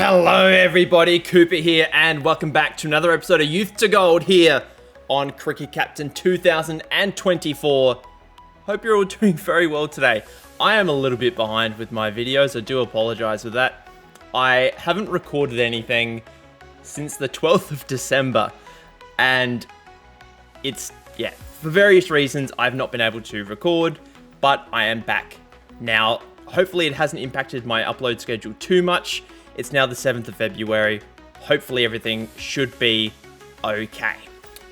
Hello everybody, Cooper here, and welcome back to another episode of Youth to Gold here on Cricket Captain 2024. Hope you're all doing very well today. I am a little bit behind with my videos, I do apologize for that. I haven't recorded anything since the 12th of December, and for various reasons I've not been able to record, but I am back. Now, hopefully it hasn't impacted my upload schedule too much. It's now the 7th of February. Hopefully everything should be okay.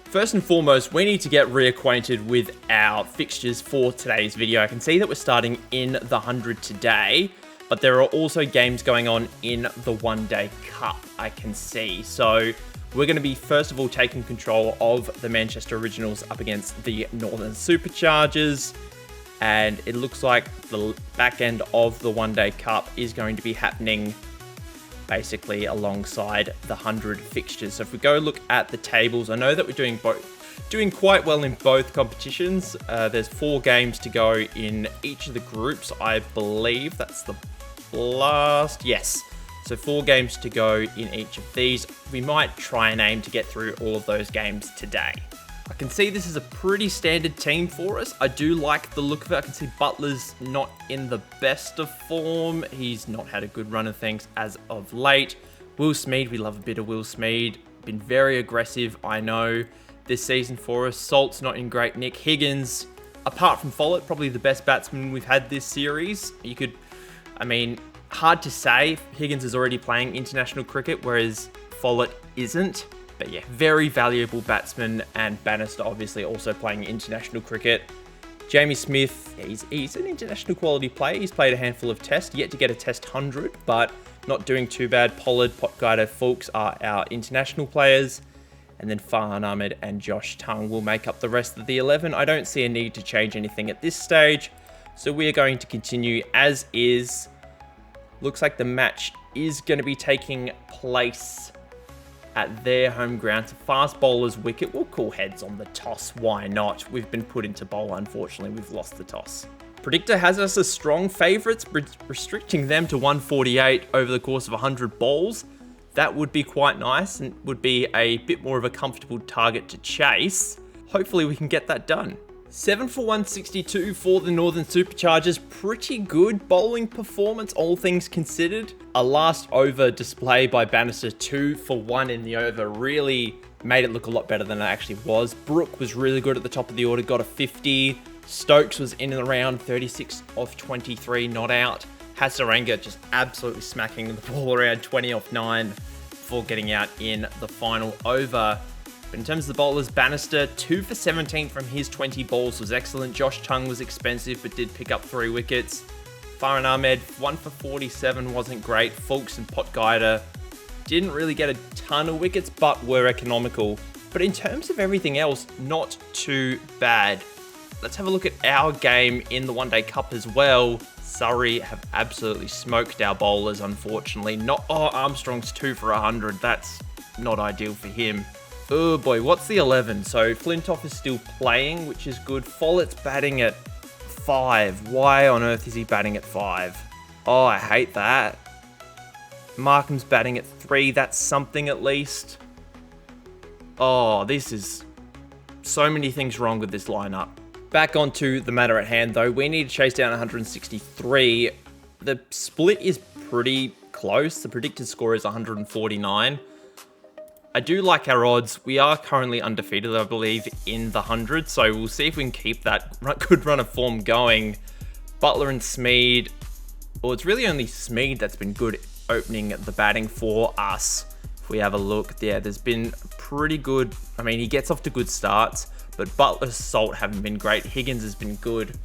First and foremost, we need to get reacquainted with our fixtures for today's video. I can see that we're starting in the 100 today, but there are also games going on in the One Day Cup, I can see. So we're going to be, first of all, taking control of the Manchester Originals up against the Northern Superchargers. And it looks like the back end of the One Day Cup is going to be happening basically alongside the 100 fixtures. So if we go look at the tables, I know that we're doing quite well in both competitions. There's 4 games to go in each of the groups, I believe. That's the last, yes. So 4 games to go in each of these. We might try and aim to get through all of those games today. I can see this is a pretty standard team for us. I do like the look of it. I can see Butler's not in the best of form. He's not had a good run of things as of late. Will Smeed, we love a bit of Will Smeed. Been very aggressive, I know, this season for us. Salt's not in great nick. Higgins, apart from Follett, probably the best batsman we've had this series. Hard to say. Higgins is already playing international cricket, whereas Follett isn't. But yeah, very valuable batsman, and Bannister obviously also playing international cricket. Jamie Smith, he's an international quality player. He's played a handful of tests, yet to get a test 100, but not doing too bad. Pollard, Potgieter, Fulks are our international players. And then Farhan Ahmed and Josh Tongue will make up the rest of the 11. I don't see a need to change anything at this stage. So we are going to continue as is. Looks like the match is going to be taking place at their home ground. So fast bowler's wicket. We'll call heads on the toss. Why not? We've been put into bowl. Unfortunately, we've lost the toss. Predictor has us as strong favourites, restricting them to 148 over the course of 100 bowls. That would be quite nice and would be a bit more of a comfortable target to chase. Hopefully we can get that done. 7 for 162 for the Northern Superchargers. Pretty good bowling performance, all things considered. A last over display by Bannister, 2 for 1 in the over, really made it look a lot better than it actually was. Brook was really good at the top of the order, got a 50. Stokes was in and around 36 off 23, not out. Hasaranga just absolutely smacking the ball around 20 off 9 before getting out in the final over. But in terms of the bowlers, Bannister, 2 for 17 from his 20 balls was excellent. Josh Tongue was expensive, but did pick up 3 wickets. Farhan Ahmed, 1 for 47, wasn't great. Fulks and Potgieter didn't really get a ton of wickets, but were economical. But in terms of everything else, not too bad. Let's have a look at our game in the One Day Cup as well. Surrey have absolutely smoked our bowlers, unfortunately. Armstrong's 2 for 100. That's not ideal for him. Oh boy, what's the 11? So Flintoff is still playing, which is good. Follett's batting at 5. Why on earth is he batting at 5? Oh, I hate that. Markham's batting at 3. That's something at least. Oh, this is so many things wrong with this lineup. Back onto the matter at hand, though. We need to chase down 163. The split is pretty close. The predicted score is 149. I do like our odds. We are currently undefeated, I believe, in the 100. So we'll see if we can keep that good run of form going. Butler and Smeed. Well, it's really only Smeed that's been good opening the batting for us. If we have a look, yeah, there's been pretty good. I mean, he gets off to good starts, but Butler's Salt haven't been great. Higgins has been good,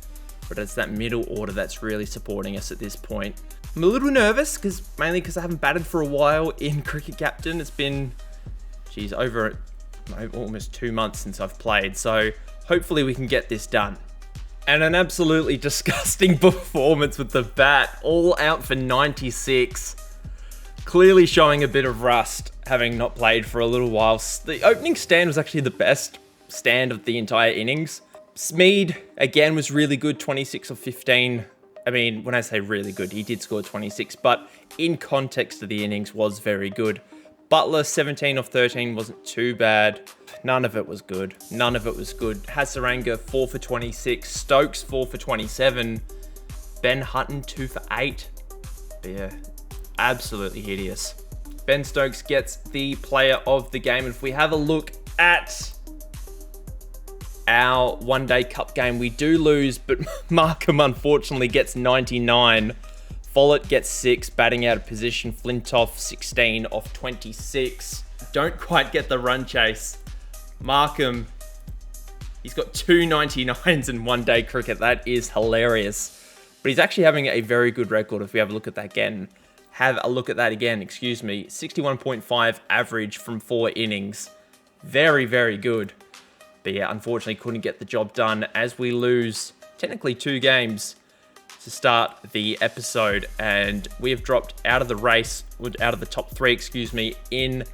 but it's that middle order that's really supporting us at this point. I'm a little nervous, mainly because I haven't batted for a while in Cricket Captain. It's been, over almost 2 months since I've played, so hopefully we can get this done. And an absolutely disgusting performance with the bat, all out for 96. Clearly showing a bit of rust, having not played for a little while. The opening stand was actually the best stand of the entire innings. Smeed, again, was really good, 26 of 15. I mean, when I say really good, he did score 26, but in context of the innings was very good. Butler, 17 off 13 wasn't too bad. None of it was good. None of it was good. Hasaranga, 4 for 26. Stokes, 4 for 27. Ben Hutton, 2 for 8. But yeah, absolutely hideous. Ben Stokes gets the player of the game. And if we have a look at our one-day cup game, we do lose, but Markham unfortunately gets 99. Follett gets 6, batting out of position. Flintoff, 16 off 26. Don't quite get the run chase. Markham, he's got 2 99s in one-day cricket. That is hilarious. But he's actually having a very good record if we have a look at that again. 61.5 average from 4 innings. Very, very good. But yeah, unfortunately couldn't get the job done as we lose technically 2 games to start the episode, and we have dropped out of the race, out of the top 3, in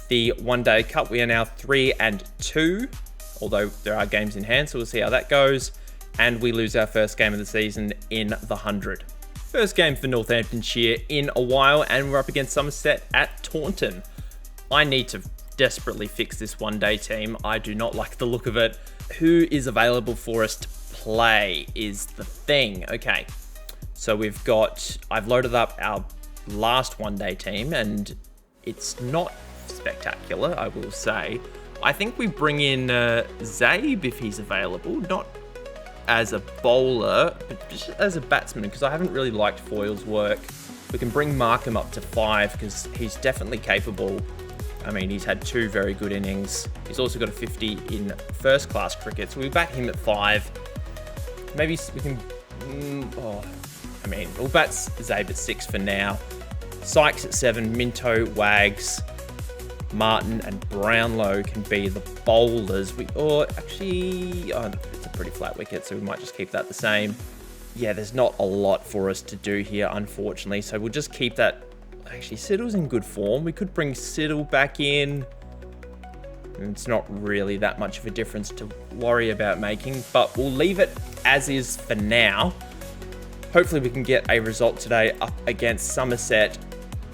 the one-day cup. We are now 3-2, although there are games in hand, so we'll see how that goes. And we lose our first game of the season in the 100. First game for Northamptonshire in a while, and we're up against Somerset at Taunton. I need to desperately fix this one-day team. I do not like the look of it. Who is available for us to play is the thing. Okay, so I've loaded up our last one-day team, and it's not spectacular, I will say. I think we bring in Zabe if he's available, not as a bowler, but just as a batsman, because I haven't really liked Foyle's work. We can bring Markham up to 5 because he's definitely capable. I mean, he's had 2 very good innings. He's also got a 50 in first-class cricket, so we back him at 5. Maybe we can... we'll bat Zabe at 6 for now. Sykes at 7, Minto, Wags, Martin, and Brownlow can be the bowlers. It's a pretty flat wicket, so we might just keep that the same. Yeah, there's not a lot for us to do here, unfortunately, so we'll just keep that. Actually, Siddle's in good form. We could bring Siddle back in. It's not really that much of a difference to worry about making, but we'll leave it as is for now. Hopefully we can get a result today up against Somerset,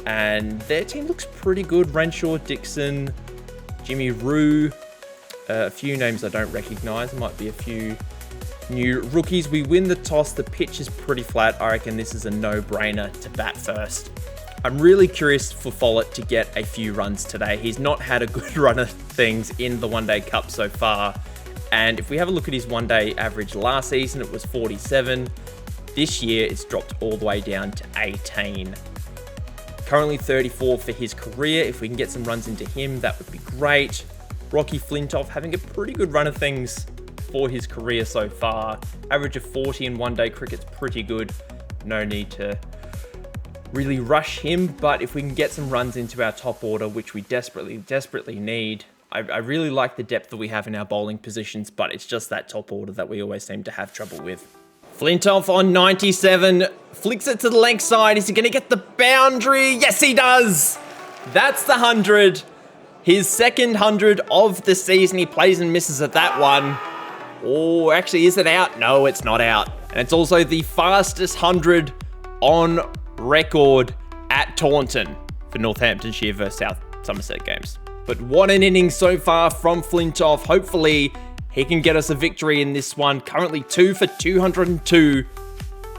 and their team looks pretty good. Renshaw, Dixon, Jimmy Rue, a few names I don't recognise. There might be a few new rookies. We win the toss. The pitch is pretty flat. I reckon this is a no-brainer to bat first. I'm really curious for Follett to get a few runs today. He's not had a good run of things in the one-day cup so far. And if we have a look at his one-day average last season, it was 47. This year, it's dropped all the way down to 18. Currently 34 for his career. If we can get some runs into him, that would be great. Rocky Flintoff having a pretty good run of things for his career so far. Average of 40 in one-day cricket's pretty good. No need to really rush him, but if we can get some runs into our top order, which we desperately need. I really like the depth that we have in our bowling positions, but it's just that top order that we always seem to have trouble with. Flintoff on 97, flicks it to the leg side. Is he going to get the boundary? Yes, he does! That's the 100. His second 100 of the season. He plays and misses at that one. Oh, actually, is it out? No, it's not out. And it's also the fastest 100 on record at Taunton for Northamptonshire versus South Somerset games. But what an inning so far from Flintoff. Hopefully he can get us a victory in this one. Currently 2 for 202.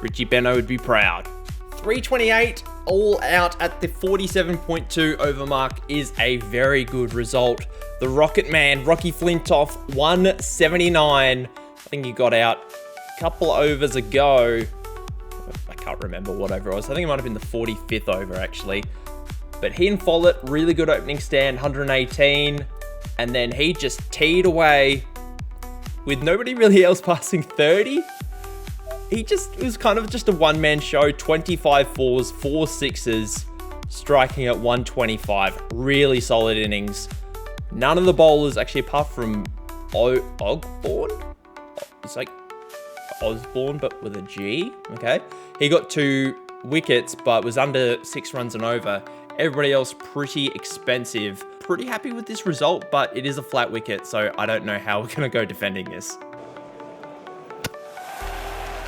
Richie Beno would be proud. 328 all out at the 47.2 over mark is a very good result. The Rocket Man, Rocky Flintoff, 179. I think he got out a couple overs ago. I can't remember what over it was. I think it might have been the 45th over, actually. But he and Follett, really good opening stand, 118. And then he just teed away with nobody really else passing 30. It was kind of just a one-man show. 25 fours, 4 sixes, striking at 125. Really solid innings. None of the bowlers, actually, apart from Ogborn. It's like Osborne, but with a G. Okay. He got 2 wickets, but was under 6 runs and over. Everybody else pretty expensive. Pretty happy with this result, but it is a flat wicket, so I don't know how we're going to go defending this.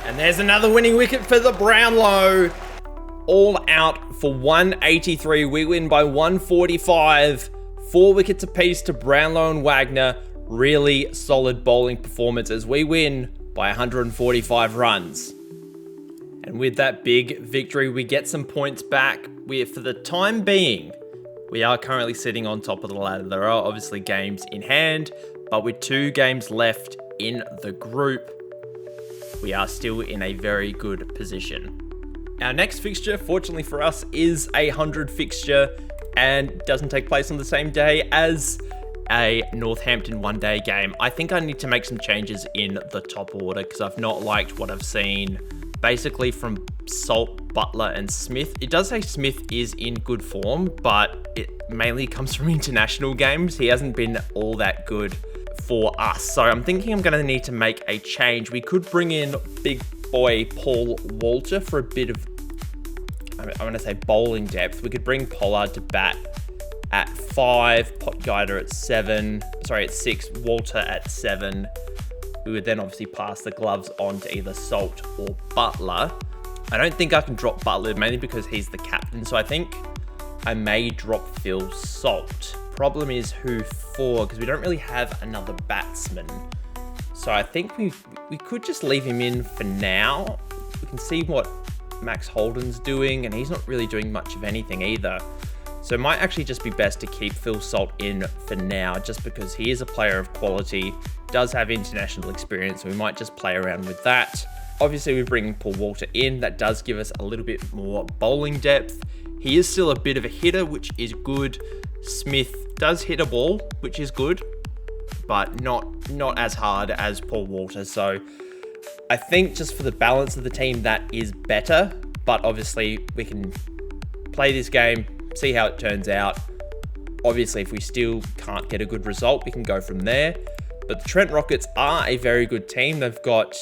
And there's another winning wicket for the Brownlow. All out for 183. We win by 145. 4 wickets apiece to Brownlow and Wagner. Really solid bowling performance as we win by 145 runs. And with that big victory, we get some points back. For the time being, we are currently sitting on top of the ladder. There are obviously games in hand, but with 2 games left in the group, we are still in a very good position. Our next fixture, fortunately for us, is a 100 fixture and doesn't take place on the same day as a Northampton one-day game. I think I need to make some changes in the top order because I've not liked what I've seen basically from Salt, Butler and Smith. It does say Smith is in good form, but it mainly comes from international games. He hasn't been all that good for us. So I'm thinking I'm going to need to make a change. We could bring in big boy Paul Walter for a bit of, I want to say bowling depth. We could bring Pollard to bat at 5, Potgieter at 6, Walter at 7. We would then obviously pass the gloves on to either Salt or Butler. I don't think I can drop Butler, mainly because he's the captain. So I think I may drop Phil Salt. Problem is who for, because we don't really have another batsman. So I think we could just leave him in for now. We can see what Max Holden's doing, and he's not really doing much of anything either. So it might actually just be best to keep Phil Salt in for now, just because he is a player of quality, does have international experience, so we might just play around with that. Obviously, we bring Paul Walter in. That does give us a little bit more bowling depth. He is still a bit of a hitter, which is good. Smith does hit a ball, which is good, but not as hard as Paul Walter. So I think just for the balance of the team, that is better. But obviously, we can play this game, see how it turns out. Obviously, if we still can't get a good result, we can go from there. But the Trent Rockets are a very good team. They've got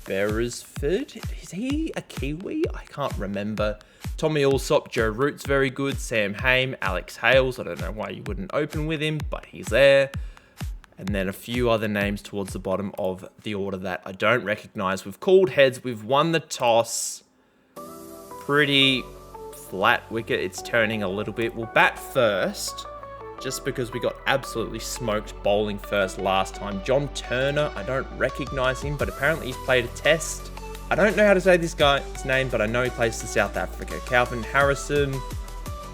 Beresford. Is he a Kiwi? I can't remember. Tommy Allsop, Joe Root's very good. Sam Haim, Alex Hales. I don't know why you wouldn't open with him, but he's there. And then a few other names towards the bottom of the order that I don't recognise. We've called heads. We've won the toss. Pretty flat wicket. It's turning a little bit. We'll bat first, just because we got absolutely smoked bowling first last time. John Turner, I don't recognise him, but apparently he's played a test. I don't know how to say this guy's name, but I know he plays for South Africa. Calvin Harrison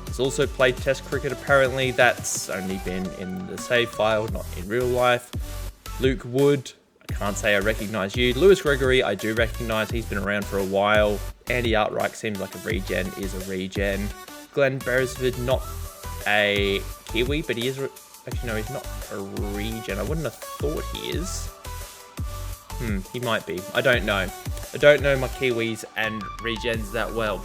has also played test cricket, apparently. That's only been in the save file, not in real life. Luke Wood, I can't say I recognise you. Lewis Gregory, I do recognise. He's been around for a while. Andy Artreich seems like a regen, is a regen. Glenn Beresford, not a Kiwi, but he is... Actually, no, he's not a regen. I wouldn't have thought he is. He might be. I don't know. I don't know my Kiwis and regens that well.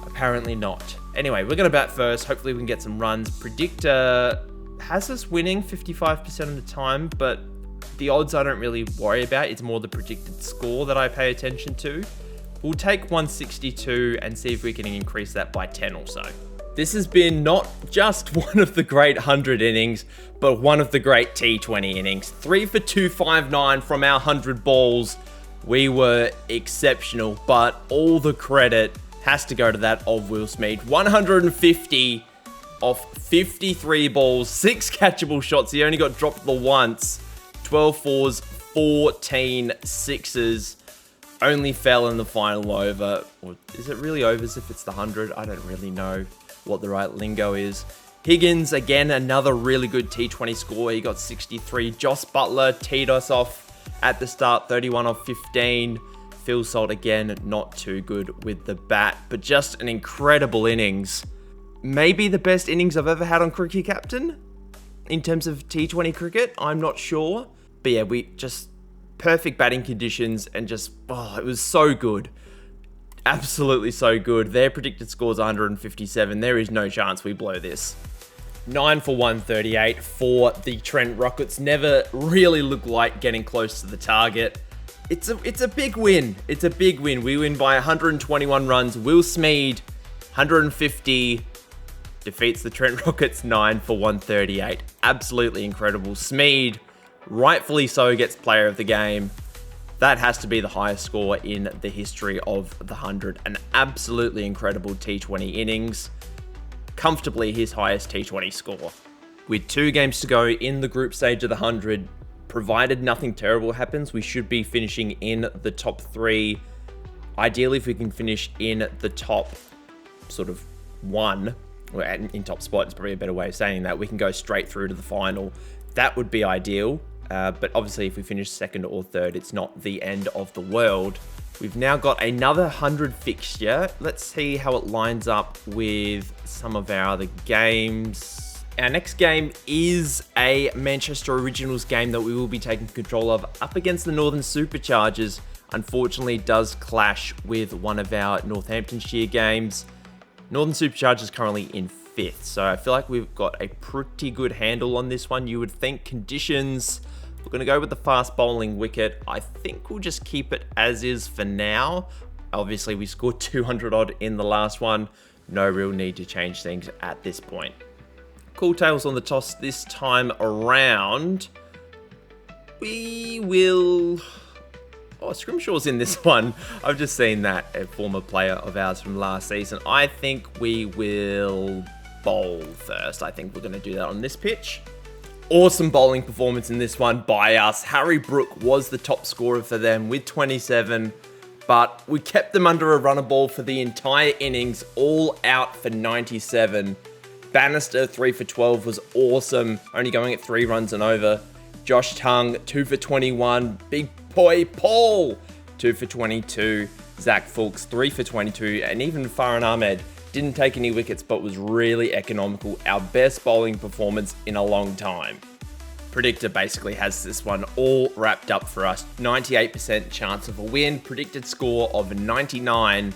Apparently not. Anyway, we're going to bat first. Hopefully we can get some runs. Predictor has us winning 55% of the time, but the odds I don't really worry about. It's more the predicted score that I pay attention to. We'll take 162 and see if we can increase that by 10 or so. This has been not just one of the great 100 innings, but one of the great T20 innings. 3 for 259 from our 100 balls. We were exceptional, but all the credit has to go to that of Will Smeed. 150 off 53 balls, 6 catchable shots. He only got dropped the once. 12 fours, 14 sixes. Only fell in the final over. Or is it really overs if it's the 100? I don't really know what the right lingo is. Higgins, again, another really good T20 score. He got 63. Joss Butler teed us off at the start, 31 off 15. Phil Salt, again, not too good with the bat, but just an incredible innings. Maybe the best innings I've ever had on Cricket Captain in terms of T20 cricket. I'm not sure. But yeah, we just perfect batting conditions and just, it was so good. Absolutely so good. Their predicted score is 157. There is no chance we blow this. 9 for 138 for the Trent Rockets. Never really looked like getting close to the target. It's a big win. It's a big win. We win by 121 runs. Will Smeed, 150, defeats the Trent Rockets 9 for 138. Absolutely incredible. Smeed, rightfully so, gets player of the game. That has to be the highest score in the history of the 100. An absolutely incredible T20 innings. Comfortably his highest T20 score. With 2 games to go in the group stage of the 100, provided nothing terrible happens, we should be finishing in the top 3. Ideally, if we can finish in the top sort of 1, or in top spot is probably a better way of saying that, we can go straight through to the final. That would be ideal. But obviously, if we finish 2nd or 3rd, it's not the end of the world. We've now got another 100 fixture. Let's see how it lines up with some of our other games. Our next game is a Manchester Originals game that we will be taking control of up against the Northern Superchargers. Unfortunately, it does clash with one of our Northamptonshire games. Northern Superchargers currently in 5th, so I feel like we've got a pretty good handle on this one. You would think conditions, we're going to go with the fast bowling wicket. I think we'll just keep it as is for now. Obviously, we scored 200 odd in the last one. No real need to change things at this point. Cool tails on the toss this time around. We will... Oh, Scrimshaw's in this one. I've just seen that, a former player of ours from last season. I think we will bowl first. I think we're going to do that on this pitch. Awesome bowling performance in this one by us. Harry Brook was the top scorer for them with 27, but we kept them under a runner ball for the entire innings, all out for 97. Bannister, 3 for 12, was awesome, only going at 3 runs and over. Josh Tongue, 2 for 21. Big boy Paul, 2 for 22. Zach Fulks, 3 for 22. And even Farhan Ahmed didn't take any wickets, but was really economical. Our best bowling performance in a long time. Predictor basically has this one all wrapped up for us. 98% chance of a win. Predicted score of 99.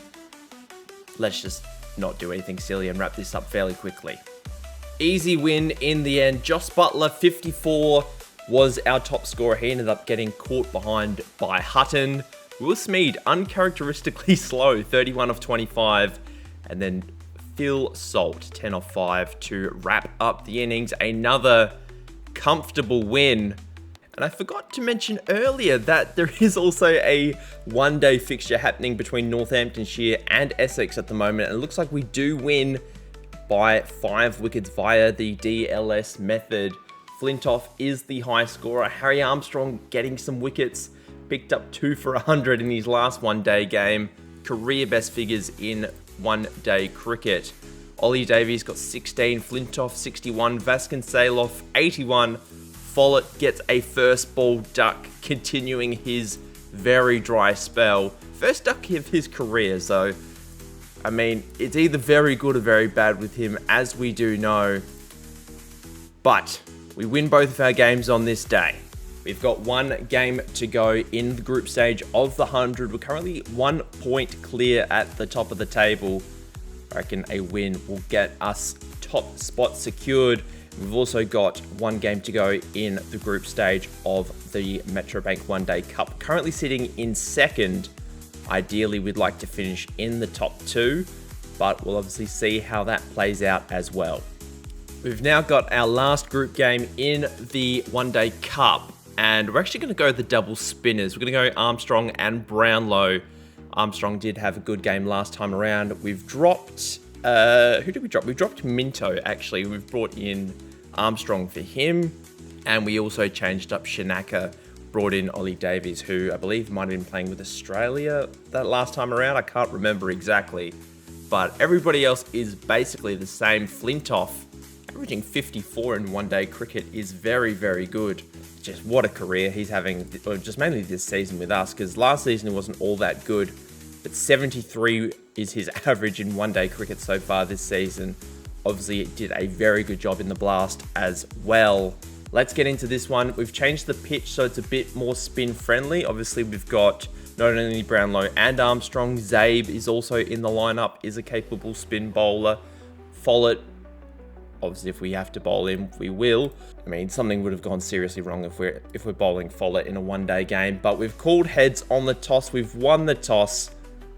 Let's just not do anything silly and wrap this up fairly quickly. Easy win in the end. Joss Butler, 54, was our top scorer. He ended up getting caught behind by Hutton. Will Smead, uncharacteristically slow, 31 of 25. And then Phil Salt, 10 of 5 to wrap up the innings. Another comfortable win. And I forgot to mention earlier that there is also a one-day fixture happening between Northamptonshire and Essex at the moment. And it looks like we do win by 5 wickets via the DLS method. Flintoff is the high scorer. Harry Armstrong getting some wickets. Picked up 2 for 100 in his last one-day game. Career best figures in one-day cricket. Ollie Davies got 16. Flintoff 61. Vasconcelos 81. Follett gets a first ball duck, continuing his very dry spell. First duck of his career, so I mean, it's either very good or very bad with him, as we do know. But we win both of our games on this day. We've got 1 game to go in the group stage of the 100. We're currently 1 point clear at the top of the table. I reckon a win will get us top spot secured. We've also got 1 game to go in the group stage of the Metrobank One Day Cup. Currently sitting in 2nd. Ideally, we'd like to finish in the top 2, but we'll obviously see how that plays out as well. We've now got our last group game in the One Day Cup, and we're actually going to go the double spinners. We're going to go Armstrong and Brownlow. Armstrong did have a good game last time around. We've dropped... who did we drop? We dropped Minto, actually. We've brought in Armstrong for him, and we also changed up Shanaka, brought in Ollie Davies, who I believe might have been playing with Australia that last time around. I can't remember exactly, but everybody else is basically the same. Flintoff, averaging 54 in one-day cricket, is very, very good. Just what a career he's having, or just mainly this season with us, because last season it wasn't all that good, but 73 is his average in one-day cricket so far this season. Obviously, it did a very good job in the Blast as well. Let's get into this one. We've changed the pitch so it's a bit more spin friendly. Obviously, we've got not only Brownlow and Armstrong. Zabe is also in the lineup, is a capable spin bowler. Follett, obviously, if we have to bowl him, we will. I mean, something would have gone seriously wrong if we're bowling Follett in a one-day game. But we've called heads on the toss. We've won the toss.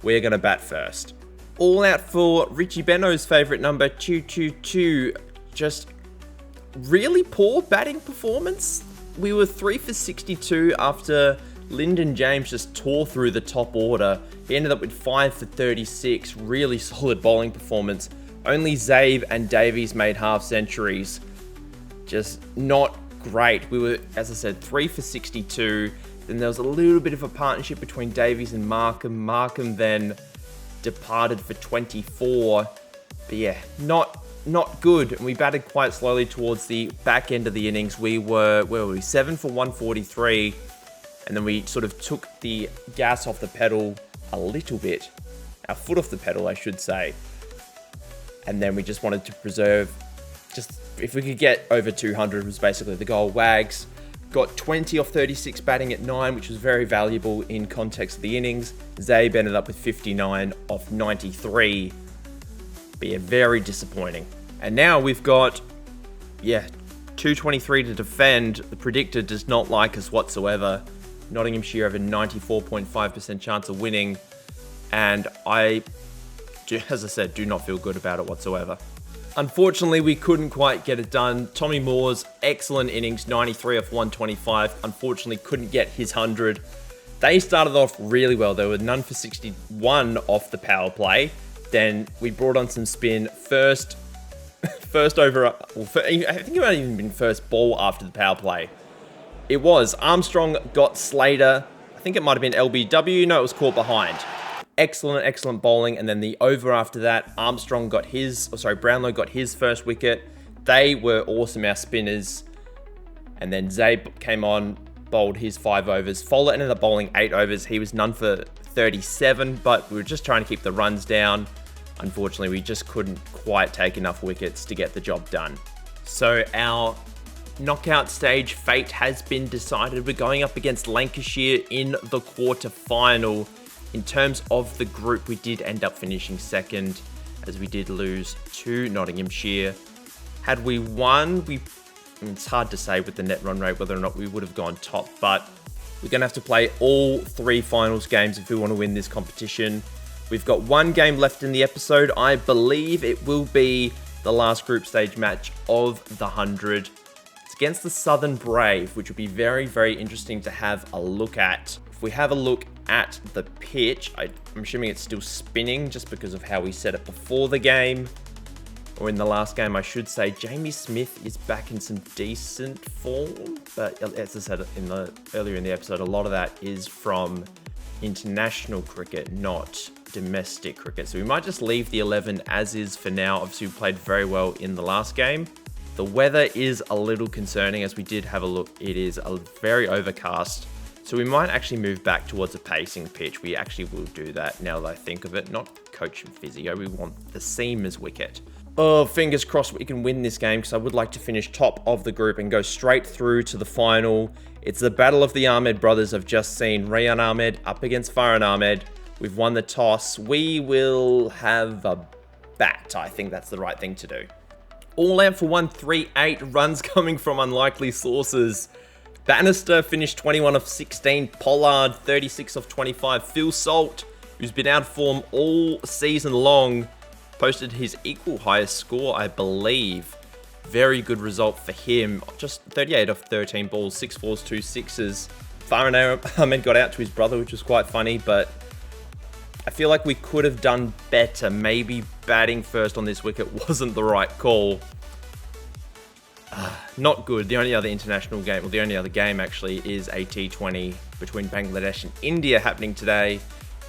We're going to bat first. All out for Richie Beno's favourite number, 222. Just really poor batting performance. We were 3 for 62 after Lyndon James just tore through the top order. He ended up with 5 for 36, really solid bowling performance. Only Zabe and Davies made half centuries. Just not great. We were, as I said, 3 for 62. Then there was a little bit of a partnership between Davies and Markham. Markham then departed for 24. But yeah, not good. And we batted quite slowly towards the back end of the innings. We were, where were we? 7 for 143. And then we sort of took the gas off the pedal a little bit. Our foot off the pedal, I should say. And then we just wanted to preserve, just if we could get over 200 was basically the goal. Wags got 20 off 36 batting at 9, which was very valuable in context of the innings. Zabe ended up with 59 off 93. But yeah, very disappointing. And now we've got, 223 to defend. The predictor does not like us whatsoever. Nottinghamshire have a 94.5% chance of winning. And I, as I said, do not feel good about it whatsoever. Unfortunately, we couldn't quite get it done. Tommy Moore's excellent innings, 93 off 125. Unfortunately, couldn't get his 100. They started off really well. They were none for 61 off the power play. Then we brought on some spin. First over, I think it might have even been first ball after the power play. It was. Armstrong got Slater. I think it might have been LBW. No, it was caught behind. Excellent bowling. And then the over after that, Brownlow got his first wicket. They were awesome, our spinners. And then Zabe came on, bowled his 5 overs. Follett ended up bowling 8 overs. He was none for 37, but we were just trying to keep the runs down. Unfortunately, we just couldn't quite take enough wickets to get the job done. So our knockout stage fate has been decided. We're going up against Lancashire in the quarter-final. In terms of the group, we did end up finishing second, as we did lose to Nottinghamshire. Had we won, it's hard to say with the net run rate whether or not we would have gone top, but we're going to have to play all 3 finals games if we want to win this competition. We've got 1 game left in the episode. I believe it will be the last group stage match of the 100. It's against the Southern Brave, which would be very, very interesting to have a look at. If we have a look at the pitch, I'm assuming it's still spinning just because of how we set it before the game. Or in the last game, I should say. Jamie Smith is back in some decent form. But as I said earlier in the episode, a lot of that is from international cricket, not domestic cricket. So we might just leave the 11 as is for now. Obviously, we played very well in the last game. The weather is a little concerning as we did have a look. It is very overcast. So we might actually move back towards a pacing pitch. We actually will do that now that I think of it. Not coach and physio. We want the seam as wicket. Oh, fingers crossed we can win this game because I would like to finish top of the group and go straight through to the final. It's the battle of the Ahmed brothers I've just seen. Rayan Ahmed up against Farhan Ahmed. We've won the toss. We will have a bat. I think that's the right thing to do. All out for 138 runs coming from unlikely sources. Bannister finished 21 off 16. Pollard 36 off 25. Phil Salt, who's been out of form all season long, posted his equal highest score, I believe. Very good result for him. Just 38 off 13 balls, 6 fours, 2 sixes. Farhan Ahmed got out to his brother, which was quite funny, but I feel like we could have done better. Maybe batting first on this wicket wasn't the right call. Not good. The only other international game, well, the only other game actually, is a T20 between Bangladesh and India happening today.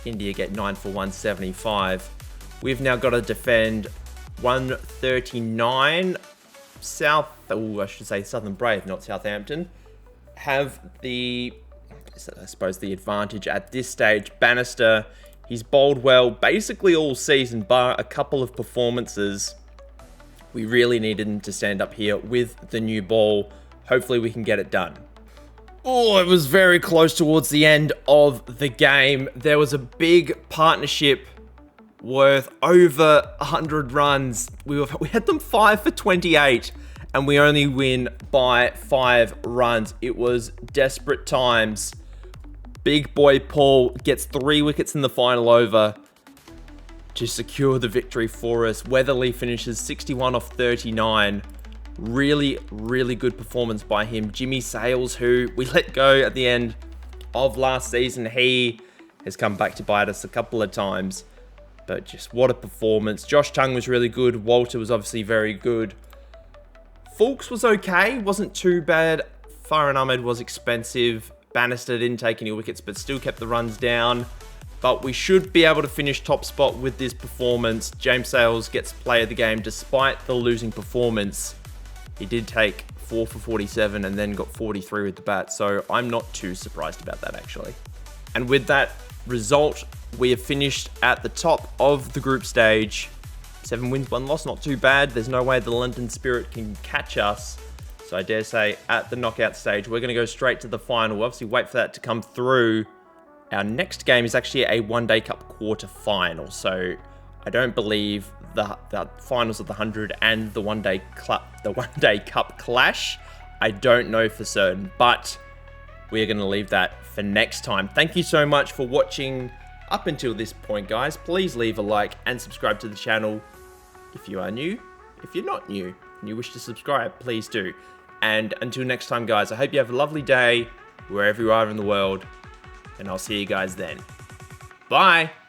India get 9 for 175. We've now got to defend 139. Southern Brave, not Southampton, have the advantage at this stage. Bannister, he's bowled well basically all season, bar a couple of performances. We really needed him to stand up here with the new ball. Hopefully we can get it done. Oh, it was very close towards the end of the game. There was a big partnership worth over 100 runs. We had them 5 for 28, and we only win by 5 runs. It was desperate times. Big boy Paul gets 3 wickets in the final over to secure the victory for us. Weatherly finishes 61 off 39. Really, really good performance by him. Jimmy Sales, who we let go at the end, of last season. He has come back to bite us a couple of times, but just what a performance. Josh Tung was really good. Walter was obviously very good. Fulks was okay, wasn't too bad. Farhan Ahmed was expensive. Bannister didn't take any wickets, but still kept the runs down. But we should be able to finish top spot with this performance. James Sales gets player of the game despite the losing performance. He did take 4 for 47 and then got 43 with the bat, so I'm not too surprised about that actually. And with that result, we have finished at the top of the group stage. 7 wins, 1 loss, not too bad. There's no way the London Spirit can catch us. So I dare say at the knockout stage, we're going to go straight to the final. We'll obviously wait for that to come through. Our next game is actually a One-Day Cup quarter final. So I don't believe the finals of the 100 and the One-Day Cup clash. I don't know for certain, but we're going to leave that for next time. Thank you so much for watching up until this point, guys. Please leave a like and subscribe to the channel if you are new. If you're not new and you wish to subscribe, please do. And until next time, guys, I hope you have a lovely day wherever you are in the world, and I'll see you guys then. Bye!